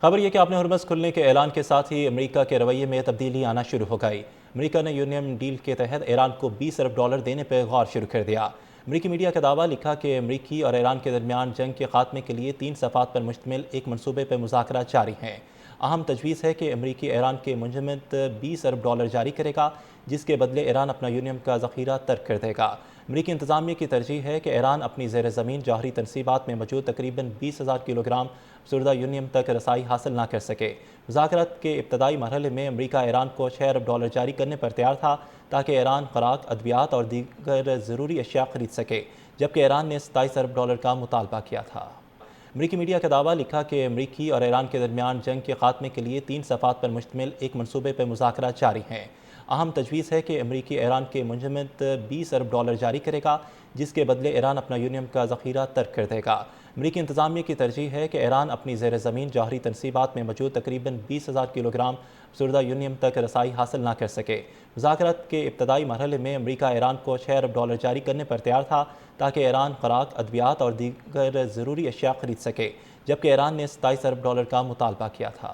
खबर यह कि आपने हरमज़ खुलने के ऐलान के साथ ही अमेरिका के रवैये में तब्दीली आना शुरू हो गई। अमेरिका ने यूरेनियम डील के तहत ईरान को 20 अरब डॉलर देने पर गौर शुरू कर दिया। अमेरिकी मीडिया का दावा लिखा कि अमेरिकी और ईरान के दरमियान जंग के खात्मे के लिए 3 सफ़ात पर मुश्तमिल एक मनसूबे पर मुज़ाकरा जारी हैं। अहम तजवीज़ है कि अमेरिकी ईरान के मुंजमद 20 अरब डॉलर जारी करेगा, जिसके बदले ईरान अपना यूरेनियम का ज़ख़ीरा तर्क कर देगा। अमेरिकी इंतज़ामिया की तरजीह है कि ईरान अपनी ज़ेर ज़मीन जौहरी तनसीबात में मौजूद तकरीबन 20,000 किलोग्राम अफसुर्दा यूरेनियम तक रसाई हासिल न कर सके। मुज़ाकरात के इब्तदाई मरहले में अमेरिका ईरान को 6 अरब डॉलर जारी करने पर तैयार था, ताकि ईरान खुराक, अद्वियात और दीगर ज़रूरी अशिया खरीद सके, जबकि ईरान ने 27 अरब डॉलर का मुतालबा किया था। अमेरिकी मीडिया का दावा लिखा कि अमेरिकी और ईरान के दरमियान जंग के खात्मे के लिए 3 सफ़ात पर मुश्तमिल एक मनसूबे पर मुज़ाकरा जारी हैं। अहम तजवीज़ है कि अमेरिकी ईरान के मुंजमद 20 अरब डॉलर जारी करेगा, जिसके बदले ईरान अपना यूरेनियम का ज़ख़ीरा तर्क कर देगा। अमेरिकी इंतज़ामिया की तरजीह है कि ईरान अपनी ज़ेर ज़मीन जौहरी तनसीबात में मौजूद तकरीबन 20,000 किलोग्राम अफसुर्दा यूरेनियम तक रसाई हासिल न कर सके। मुज़ाकरात के इब्तदाई मरहले में अमेरिका ईरान को 6 अरब डॉलर जारी करने पर तैयार था, ताकि ईरान खुराक, अद्वियात और दीगर ज़रूरी अशिया खरीद सके, जबकि ईरान ने 27 अरब डॉलर का मुतालबा किया था।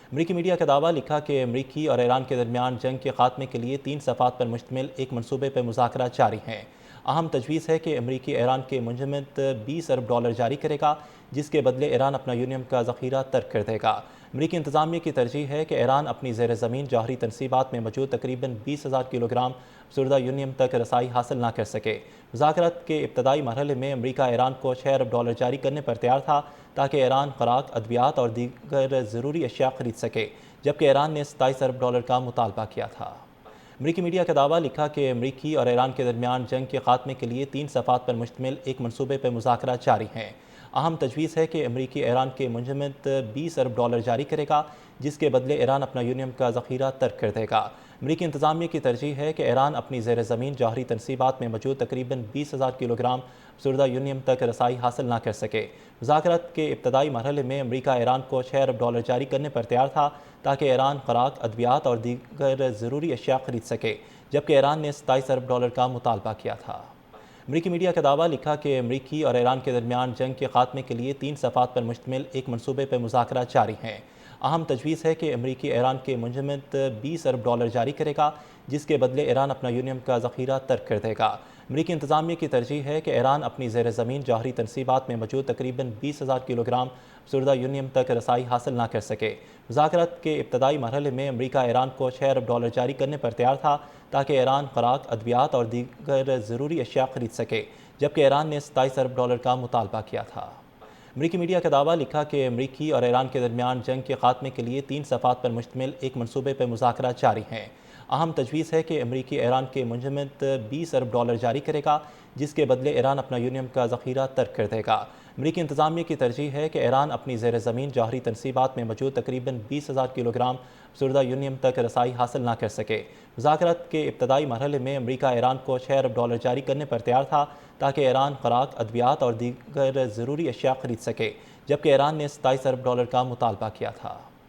अमेरिकी मीडिया का दावा लिखा कि अमेरिकी और ईरान के दरमियान जंग के खात्मे के लिए 3 सफ़ात पर मुश्तमिल एक मनसूबे पर मुज़ाकरा जारी हैं। अहम तजवीज़ है कि अमेरिकी ईरान के मुंजमद 20 अरब डॉलर जारी करेगा, जिसके बदले ईरान अपना यूरेनियम का ज़ख़ीरा तर्क कर देगा। अमेरिकी इंतज़ामिया की तरजीह है कि ईरान अपनी ज़ेर ज़मीन जौहरी तनसीबात में मौजूद तकरीबन 20,000 किलोग्राम अफसुर्दा यूरेनियम तक रसाई हासिल न कर सके। मुज़ाकरात के इब्तदाई मरहले में अमेरिका ईरान को 6 अरब डॉलर जारी करने पर तैयार था, ताकि ईरान खुराक, अद्वियात और दीगर ज़रूरी अशिया खरीद सके, जबकि ईरान ने 27 अरब डॉलर का मुतालबा किया था। अमेरिकी मीडिया का दावा लिखा कि अमेरिकी और ईरान के दरमियान जंग के खात्मे के लिए 3 सफ़ात पर मुश्तमिल एक मनसूबे पर मुज़ाकरा जारी हैं। अहम तजवीज़ है कि अमेरिकी ईरान के मुंजमद 20 अरब डॉलर जारी करेगा, जिसके बदले ईरान अपना यूरेनियम का ज़ख़ीरा तर्क कर देगा। अमेरिकी इंतज़ामिया की तरजीह है कि ईरान अपनी ज़ेर ज़मीन जौहरी तनसीबात में मौजूद तकरीबन 20,000 किलोग्राम अफसुर्दा यूरेनियम तक रसाई हासिल न कर सके। मुज़ाकरात के इब्तदाई मरहले में अमेरिका ईरान को 6 अरब डॉलर जारी करने पर तैयार था, ताकि ईरान खुराक, अद्वियात और दीगर ज़रूरी अशिया खरीद सके, जबकि ईरान ने 27 अरब डॉलर का मुतालबा किया था। अमेरिकी मीडिया का दावा लिखा कि अमेरिकी और ईरान के दरमियान जंग के खात्मे के लिए 3 सफ़ात पर मुश्तमिल एक मनसूबे पर मुज़ाकरा जारी हैं। अहम तजवीज़ है कि अमेरिकी ईरान के मुंजमद 20 अरब डॉलर जारी करेगा, जिसके बदले ईरान अपना यूरेनियम का ज़ख़ीरा तर्क कर देगा। अमेरिकी इंतज़ामिया की तरजीह है कि ईरान अपनी ज़ेर ज़मीन जौहरी तनसीबात में मौजूद तकरीबन 20,000 किलोग्राम अफसुर्दा यूरेनियम तक रसाई हासिल न कर सके। मुज़ाकरात के इब्तदाई मरहले में अमेरिका ईरान को 6 अरब डॉलर जारी करने पर तैयार था, ताकि ईरान खुराक, अद्वियात और दीगर ज़रूरी अशिया खरीद सके, जबकि ईरान ने 27 अरब डॉलर का मुतालबा किया था। अमेरिकी मीडिया का दावा लिखा कि अमेरिकी और ईरान के दरमियान जंग के खात्मे के लिए 3 सफ़ात पर मुश्तमिल एक मनसूबे पर मुज़ाकरा जारी हैं। अहम तजवीज़ है कि अमेरिकी ईरान के मुंजमद 20 अरब डॉलर जारी करेगा, जिसके बदले ईरान अपना यूरेनियम का ज़ख़ीरा तर्क कर देगा। अमेरिकी इंतज़ामिया की तरजीह है कि ईरान अपनी ज़ेर ज़मीन जौहरी तनसीबात में मौजूद तकरीबन 20,000 किलोग्राम अफसुर्दा यूरेनियम तक रसाई हासिल न कर सके। मुज़ाकरात के इब्तदाई मरहले में अमेरिका ईरान को 6 अरब डॉलर जारी करने पर तैयार था, ताकि ईरान खुराक, अद्वियात और दीगर ज़रूरी अशिया खरीद सके, जबकि ईरान ने 27 अरब डॉलर का मुतालबा किया था।